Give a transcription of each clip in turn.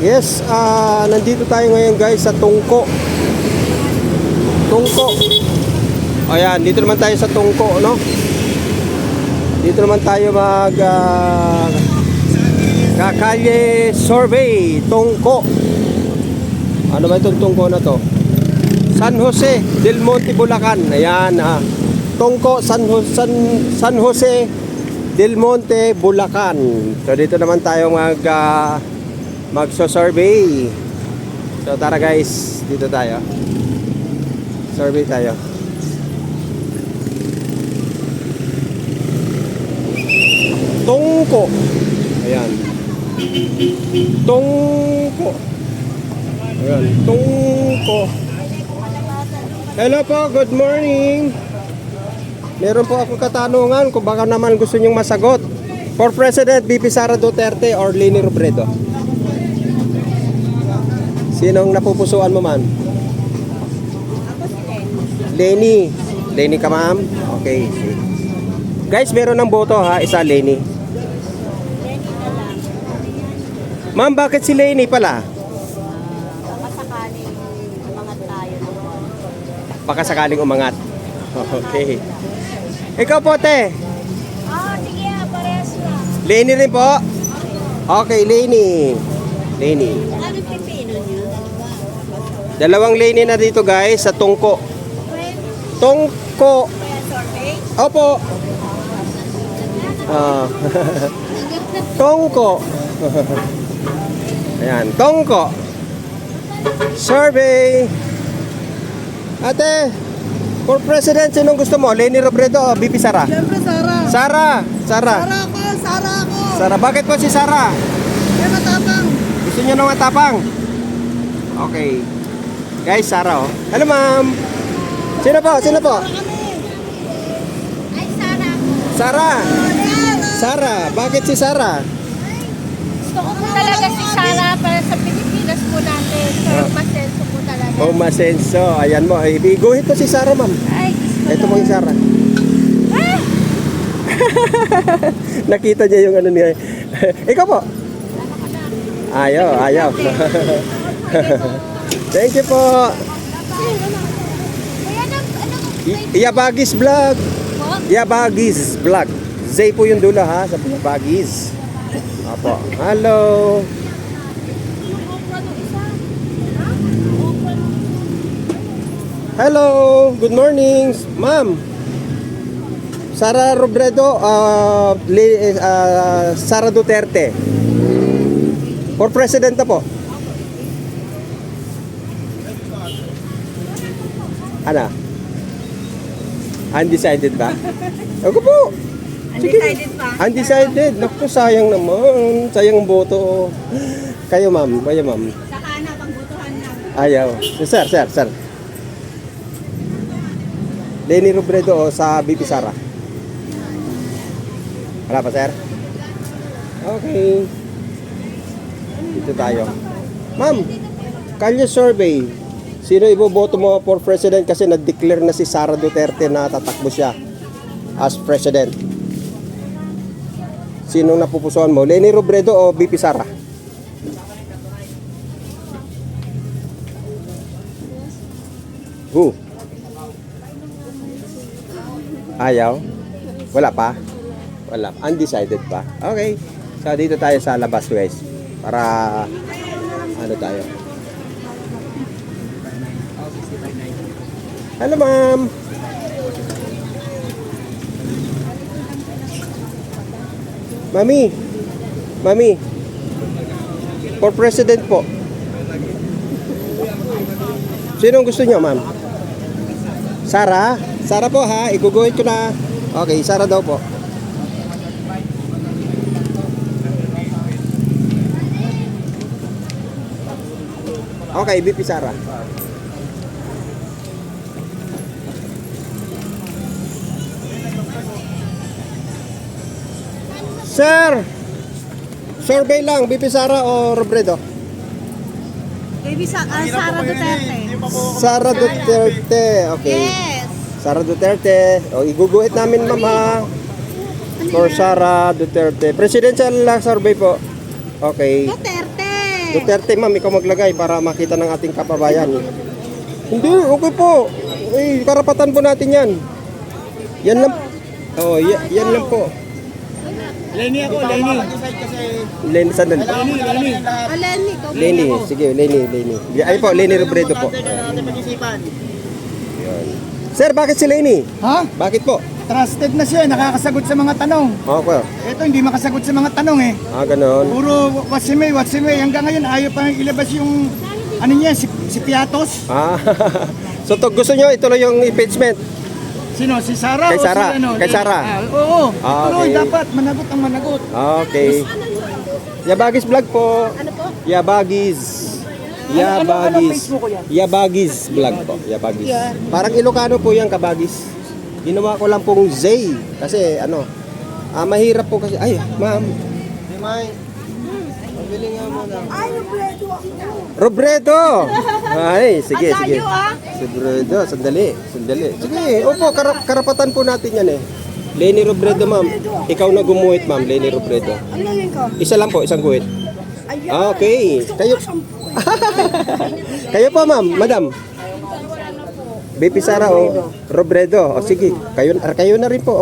Yes, nandito tayo ngayon guys sa Tungko. Tungko. Ayan, dito naman tayo sa Tungko, no? Dito naman tayo mag kakalye survey, Tungko. Ano ba itong Tungko na to? San Jose del Monte, Bulacan. Ayan, Tungko, San Jose del Monte, Bulacan. So dito naman tayo magso-survey. So tara guys, dito tayo. Survey tayo. Tungko. Ayan. Tungko. Ayan, Tungko. Hello po, good morning. Meron po akong katanungan kung baka naman gusto nyong masagot. For President, VP Sara Duterte or Leni Robredo? Sinong napupusuan mo man? Leni. Leni ka, ma'am? Okay. Guys, meron ng boto ha, isa Leni. Ma'am, bakit si Leni pala? Baka sakaling umangat. Okay. Ikaw po, te? Sige, parehas lang. Leni rin po? Okay, Leni. Leni. Ano pipino niyo? Dalawang Leni na dito guys sa Tungko. Tungko. Survey? Opo. Tungko. Ayan, Tungko. Survey. Ate, for President, sinong gusto mo? Leni Robredo o VP Sara? Siyempre, Sara. Sara. Sara. Sara ako. Sara, bakit po si Sara? Kaya matapang. Gusto niyo nang matapang? Okay. Guys, Sara oh. Hello, ma'am. Sino po? Sino po? Ay, Sara ako. Sara. Sara, bakit si Sara? Gusto ko po talaga si Sara para sa Pilipinas po natin. Pero masenso po talaga. Oh, masenso. Ayan mo. Ibiguhit mo si Sara, ma'am. Ay, Ito mo yung Sara. Nakita niya yung ano niya. Ikaw po. Ayaw. Thank you po. Iyabagis vlog. Iyabagis vlog. Zay po yung dula ha sa Iyabagis. Apo. Hello. Hello. Good morning, ma'am. Sara Robredo, Sara Duterte. For President na po. Ano? Undecided ba? Ako po. undecided pa. Undecided. Naku, sayang naman. Sayang ang boto. Kayo, ma'am. Kayo, ma'am. Saka na, pangbutuhan na. Ayaw. Sir. Leni Robredo o sa VP Sara? Wala pa, sir? Okay. Dito tayo. Ma'am, kalye survey. Sino iboboto mo for president kasi nag-declare na si Sara Duterte na tatakbo siya as president? Sinong napupusuan mo? Leni Robredo o VP Sara? Who? Ayaw? Wala pa? Wala. Undecided pa? Okay. So, dito tayo sa labas, guys. Para, ano tayo? Hello, ma'am. Mami. For president po. Sinong gusto niyo, ma'am? Sara? Sara po ha, iguguhit ko na. Okay, Sara daw po. Okay, VP Sara. Sir! Survey lang, VP Sara o Robredo? Baby, Sara Duterte. Sara Duterte, okay. Yes. Sara Duterte. O, iguguhit namin, ma'am, ha. For Sara Duterte. Presidential survey po. Okay. Duterte. Duterte, ma'am, ikaw maglagay para makita ng ating kababayan. Hindi, okay po. Eh, karapatan po natin yan. Yan lang. Oh, yan lang po. Lenny ako, Lenny. Lenny, sandali. Lenny. Lenny, ikaw Lenny, sige, Lenny. Ay po, Lenny Robredo po. Natin pag-isipan. Sir, bakit si Lenny? Ha? Bakit po? Trusted na siya, nakakasagot sa mga tanong. Okay. Ito hindi makasagot sa mga tanong eh. Ganon. Puro what's the may. Hanggang ngayon ayaw pa ilabas yung ano niya, si Piatos. So, gusto nyo ituloy yung impeachment? Sino? Si Sara? Kay o Sara. Si, ano? Kay Sara. Oo. Tuloy, Okay. dapat. Managot ang managot. Okay. Yabagis vlog po. Ano po? Yabagis. Ano Facebook ko yan? Yabagis vlog po. Yabagis. Parang Ilocano po yan, Kabagis. Ginawa ko lang pong Zay. Kasi ano, mahirap po kasi. Ay, ma'am. May. Pabili nga muna. Ay, Robredo ako. Robredo! Ay, sige, Ang sige. layo, ah. Robredo, sandali. Sige, opo, karapatan po natin yan eh. Lenny Robredo, ma'am. Ikaw na gumuhit, ma'am. Lenny Robredo. Ano yun ko? Isa lang po, isang guhit. Ayan. Okay. Kayo, kayo po, ma'am, madam. BP Sara o Robredo. O sige, kayo na rin po.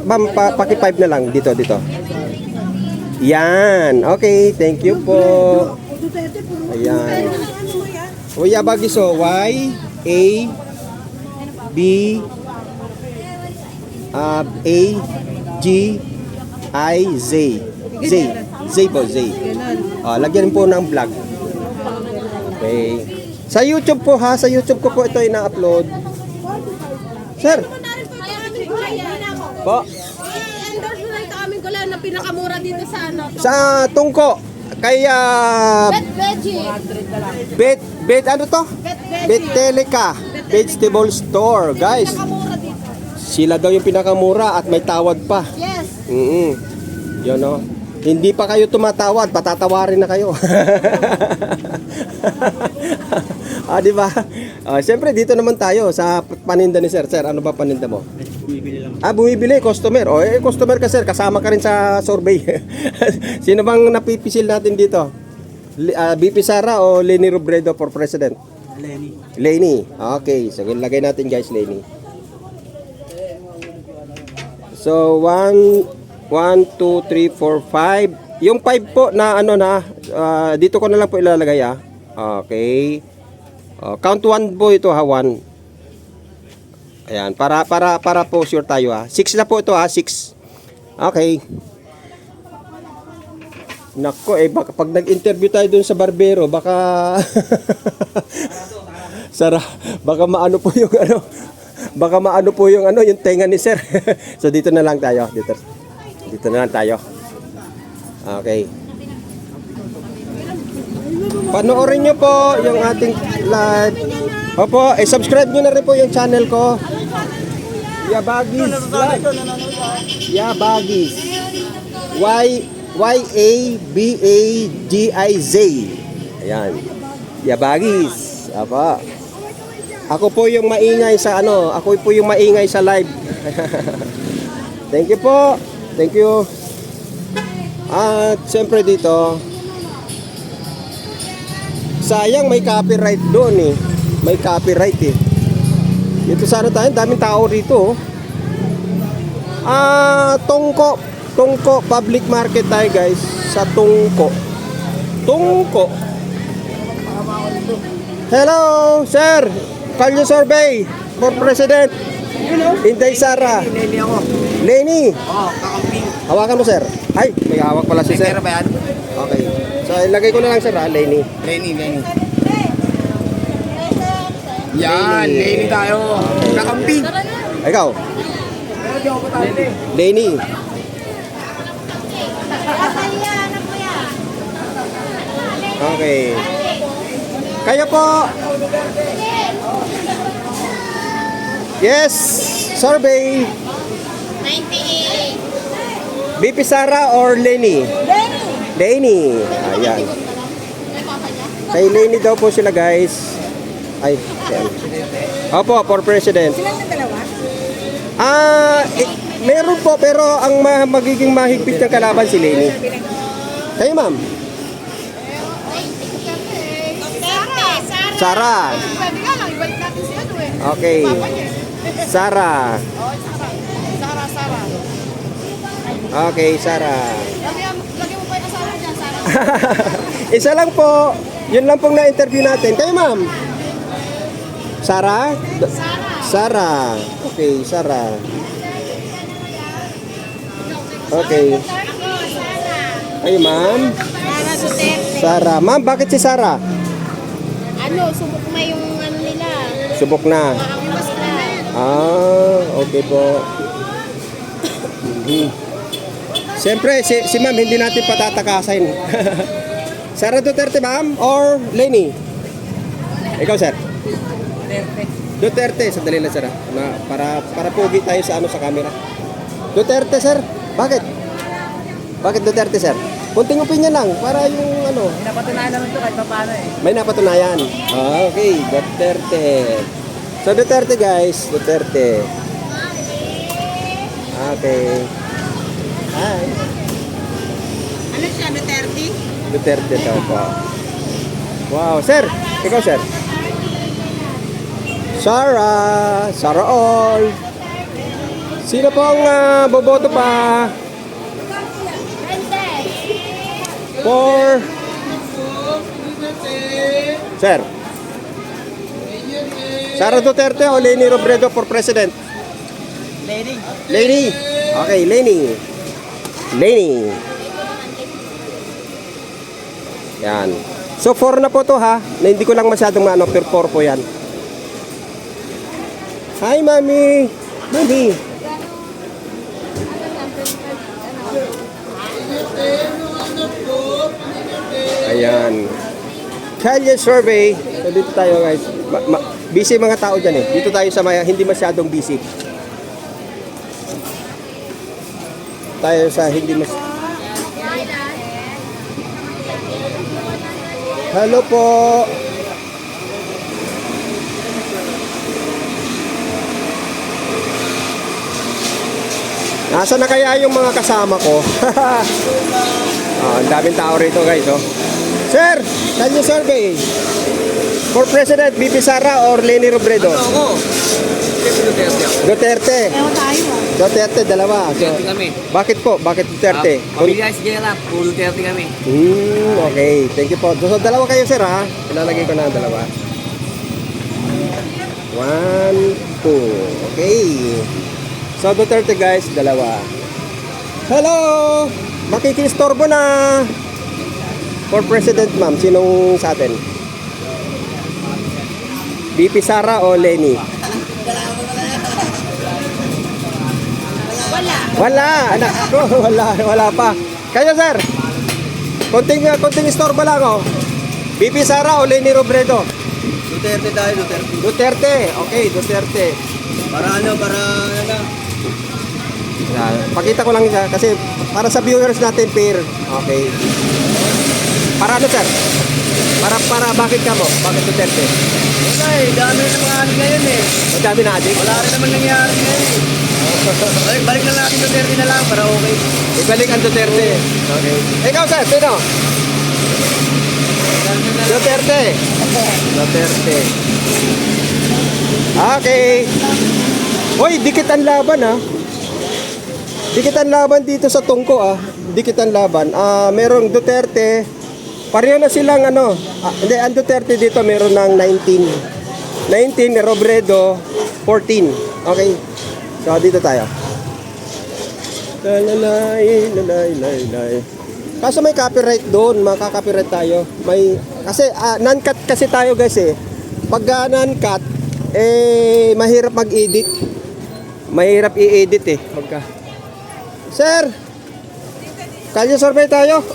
Ma'am, paki-5 na lang. Dito. Yan. Okay, thank you po. Duterte, puro. Ayan. Ano mo yan? O Yabagis o Y A B A G I Z. Z po, Z. Lagyan po ng vlog. Okay. Sa YouTube po ha, sa YouTube ko po ito ina-upload. Sir. Po. I-endorse mo na ito aming gulay na pinakamura dito sa ano. Sa Tungko. Kaya Bet Veggie. Bet ano to? Bet Veggie. Betelica Vegetable Store, guys. Pinakamura dito. Sila daw yung pinakamura at may tawad pa. Yes. Yun o. Hindi pa kayo tumatawad, patatawarin na kayo. Di ba? Siyempre dito naman tayo sa paninda ni Sir. Sir, ano ba paninda mo? Bumibili lang. Bumibili, customer. Customer ka Sir, kasama ka rin sa survey. Sino bang napipisil natin dito? BP Sara o Lenny Robredo for President? Lenny. Lenny. Okay, so lagay natin guys Lenny. So 1 2 3 4 5. Yung 5 po na ano na dito ko na lang po ilalagay Okay. Count 1 po ito 1. Ayan, para po sure tayo 6 na po ito 6. Okay. Nako baka pag nag-interview tayo dun sa barbero baka baka maano po yung yung tenga ni Sir. So dito na lang tayo. Dito na lang tayo. Okay. Panoorin nyo po yung ating live. Opo, subscribe nyo na rin po yung channel ko. Yabagis Vlog. Yabagis. Y-A-B-A-G-I-Z. Ayan. Yabagis. Apa. Ako po yung maingay sa live. Thank you po. Thank you. At siyempre dito, sayang may copyright doon eh. May copyright eh. Dito sana tayo, daming tao rito. Tungko public market tayo guys. Sa Tungko. Hello, sir. Kalyo survey for President. Inday Sara. Lenny ako. Lenny. Kakamping. Hawakan mo, sir. Ay, may hawak pala si sir. Pera ba yan? Okay. So, ilagay ko na lang, sir, Lenny. Lenny. Yan, Lenny tayo. Kakamping. Ikaw, Pero di ako patante. Lenny. Okay. Kayo po. Yes, survey. 98. BP Sara or Lenny? Lenny. Ayan. Kay Lenny daw po sila, guys. Ay, ayan. Opo, for President. Silang na dalawa? Meron po, pero ang magiging mahigpit ng kalaban si Lenny. Kayo, ma'am? Sara. Pwede nga lang, ibalik natin si ano eh. Okay. Sara. Sara. Okay, Sara. Lagyan mo pa yung asawa dyan, Sara. Isa lang po. Yun lang pong na-interview natin. Kayo, ma'am. Sara? Sara. Okay, Sara. Okay. Ay, ma'am. Sara Duterte. Sara. Ma'am, bakit si Sara? Ano, subok na yung ano nila. Subok na. Makakiwas na. Okay po. Siyempre, si ma'am, hindi natin patatakasin. Sara Duterte, ma'am? Or Lenny? Ikaw, sir? Duterte. Sandali lang, sir. Para pogi tayo sa camera. Duterte, sir. Bakit? Bakit Duterte, sir? Kunting opinion lang. Para yung ano. May napatunayan naman ito kahit pa paano eh. May napatunayan. Okay, Duterte. So, Duterte, guys. Duterte. Okay. Hi. Ano siya, Duterte? Duterte daw po. Wow, sir. Ikaw, sir. Sara all. Sino pong boboto pa? For Sir. Sara Duterte o Leni Robredo for president? Leni. Okay, Leni. Yan. So 4 na po to ha. Na hindi ko lang masyadong maano, pero 4 po yan. Hi, Mami. Mami. Ayan. Kalye survey. So dito tayo, guys. Busy mga tao dyan eh. Dito tayo sa hindi masyadong busy. Tayo sa hindi mas... Hello po. Nasa na kaya yung mga kasama ko? Ang daming tao rito, guys. Oh. Sir, can you survey? For President, BP Sara or Leni Robredo? Ako. Duterte. Ewan tayo ah. Duterte, dalawa. So, Duterte kami. bakit po? Bakit Duterte? Pamilya SJ lang. Puro Duterte kami. Okay. Thank you po. So, dalawa kayo, sir, ha? Ilalagay ko na ang dalawa. 1, 2. Okay. So, Duterte, guys, dalawa. Hello! Makikistorbo na. For President, ma'am, sinong sa atin? BP Sara o Leni? Wala, anak ko, wala pa. Kayo, sir. Konting istorbo lang, oh. BP Sara o Leni Robredo? Duterte tayo, Duterte. Duterte. Okay, Duterte. Para ano. Yan. Pakita ko lang siya kasi para sa viewers natin, pair. Okay. Para ano, sir? Para bakit ka mo? Bakit Duterte? Wala eh, dami na mga ano ngayon eh. Madami na adik. Wala rin naman nangyari ngayon eh. Balik na natin Duterte na lang para okay. Ibalik ang Duterte. Okay. Ikaw, sir, sino? Duterte. Duterte. Okay. Hoy, dikit ang laban, ha. Dikit ang laban dito sa Tungko, ah. Dikit ang laban. Merong Duterte. Pareho na silang ano. Hindi, ang Duterte dito meron ng 19. 19, Robredo 14. Okay. So, dito tayo. Lalay. Kaso may copyright doon, makaka-copyright tayo. Kasi non-cut kasi tayo, guys eh. Pag non-cut, mahirap mag-edit. Mahirap i-edit eh. Sir, kalye survey tayo.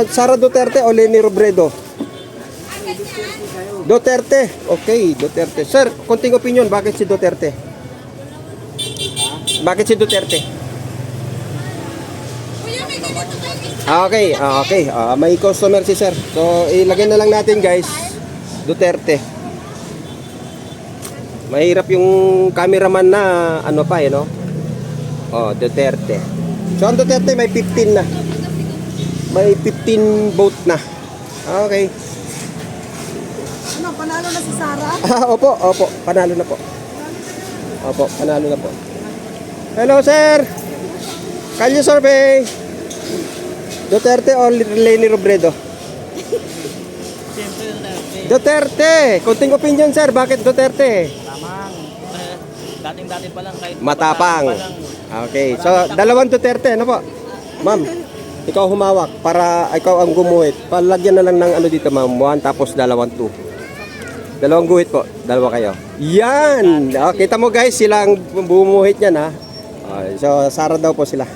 Sara Duterte o Leni Robredo? Duterte. Okay, Duterte. Sir, konting opinion, bakit si Duterte? Bakit si Duterte? Okay. May customer si sir. So, ilagay na lang natin, guys. Duterte. Mahirap yung cameraman na ano pa eh, no? Oh, Duterte. So, ang Duterte may 15 na. May 15 vote na. Okay. Ano, Panalo na si Sara. Opo, panalo na po. Opo, panalo na po. Hello, sir. Kalye survey. Duterte or Leni Robredo? Duterte. Kunting opinion, sir. Bakit Duterte? Tamang. Dating-dati pa lang kahit Matapang. pa lang. Okay. So, dalawang Duterte. Ano po? Ma'am, ikaw humawak para ikaw ang gumuhit. Palagyan na lang ng ano dito, ma'am. 1 tapos dalawang 2. Dalawang guhit po. Dalawa kayo. Yan! Kita mo guys, sila ang bumuhit niyan ha. So, Sara daw po sila.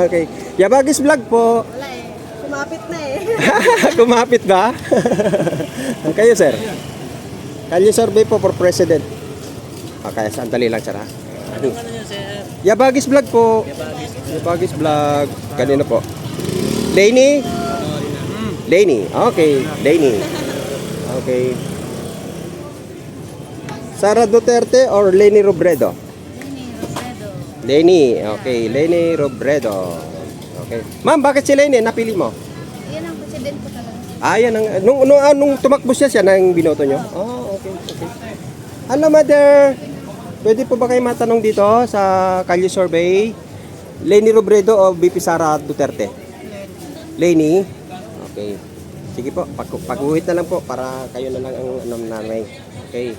Okay. Yabagis vlog po. Wala eh. Kumapit na eh. Kumapit ba? Kayo, sir. Kalye survey po for president. Okay, sandali lang, sir ha. Ano yun, sir? Yabagis vlog po. Yabagis vlog. Kanino po? Lenny? Lenny. Okay, Lenny. Okay. Sara Duterte or Leni Robredo? Leni. Okay, Leni Robredo. Okay. Ma'am, bakit si Leni napili mo? Yan ang president ko talaga. Yan ang nung tumakbo siya nang binoto nyo? Oh, okay, okay. Hello, mother. Pwede po ba kayo matanong dito sa Kalye Survey? Leni Robredo o VP Sara Duterte? Leni. Okay. Sige po, pag-uwit na lang po para kayo na lang ang nanay. Okay.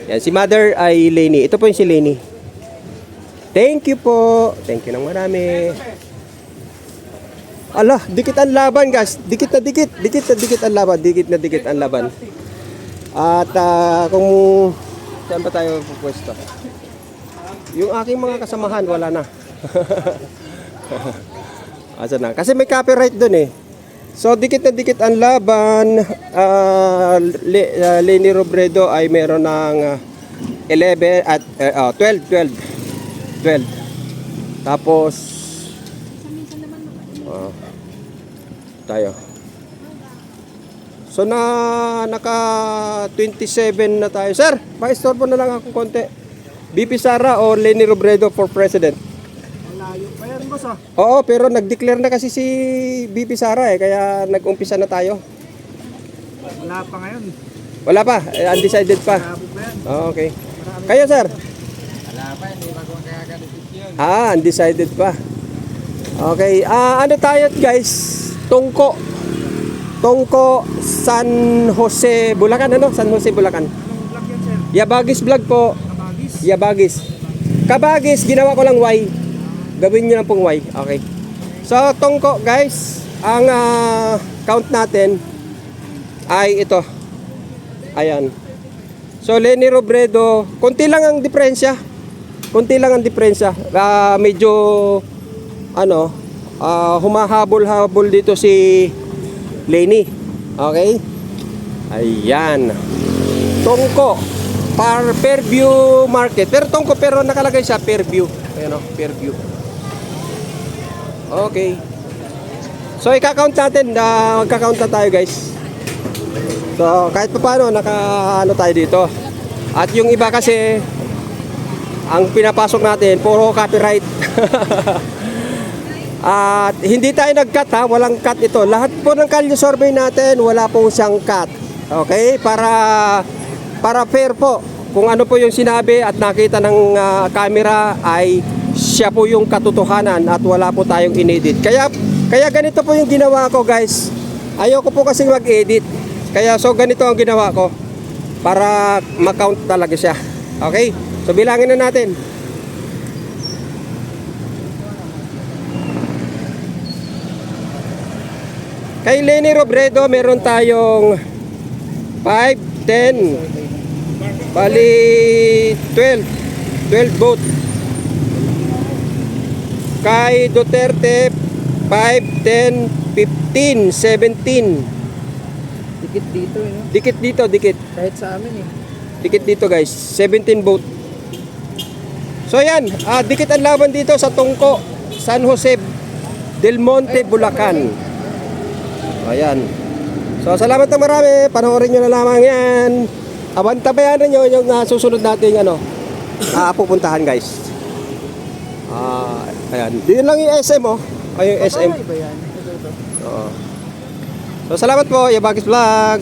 Yan, si mother ay Leni. Ito po yung si Leni. Thank you po. Thank you ng marami. Ala, dikit ang laban, guys. Dikit na dikit. Dikit na dikit ang laban. Dikit na dikit ang laban. At kung saan ba tayo pupwesto? Yung aking mga kasamahan, wala na. Asa na? Kasi may copyright dun eh. So, dikit na dikit ang laban. Leni Robredo ay meron ng 11 at 12. Tapos tayo. So naka 27 na tayo. Sir, pa-istorbo na lang ako konti. VP Sara o Leni Robredo for president? Malayo pa yan, boss ah. Oo, pero nag-declare na kasi si VP Sara kaya nag-umpisa na tayo. Wala pa ngayon. Wala pa, undecided pa. Labo pa yan. Okay. Kayo, sir? Wala pa, hindi ba kung kagalitit yun? Undecided pa. Okay, ano tayo guys? Tungko, San Jose, Bulacan, ano? San Jose, Bulacan. Anong vlog yan, sir? Yabagis vlog po. Kabagis? Yabagis. Kabagis, ginawa ko lang Y. Gawin nyo lang pong Y. Okay. So, Tungko guys, ang count natin ay ito. Ayan. So, Leni Robredo, konti lang ang diferensya. Konti lang ang diferensya. Medyo, humahabol-habol dito si Leni. Okay? Ayan. Tungko. Per view market. Pero Tungko, pero nakalagay siya per view. Ayan o, per view. Okay. So, i-count natin. Magka-count na tayo guys. So, kahit pa paano, naka-ano tayo dito. At yung iba kasi, ang pinapasok natin, puro copyright. At hindi tayo nag-cut ha, walang cut ito. Lahat po ng Kalye Survey natin, wala pong siyang cut. Okay? Para fair po. Kung ano po yung sinabi at nakita ng camera ay siya po yung katotohanan at wala po tayong inedit. Kaya ganito po yung ginawa ko guys. Ayoko po kasi mag-edit. Kaya so ganito ang ginawa ko para ma-count talaga siya. Okay? So bilangin na natin. Kay Leni Robredo meron tayong 5, 10, bali 12 vote. Kay Duterte 5, 10, 15, 17. Dikit dito eh. No? Dikit dito, dikit. Kahit sa amin eh. Dikit dito guys, 17 vote. So yan, dikit ang laban dito sa Tungko, San Jose del Monte, Bulacan. Ayan. So salamat na marami, panoorin nyo na lamang yan. Abantabayanan nyo yung susunod nating pupuntahan guys. Ayan, dito lang yung SM oh. Ay yung SM. Iba yan. Ito. Oo. So salamat po, Yabagis Vlog.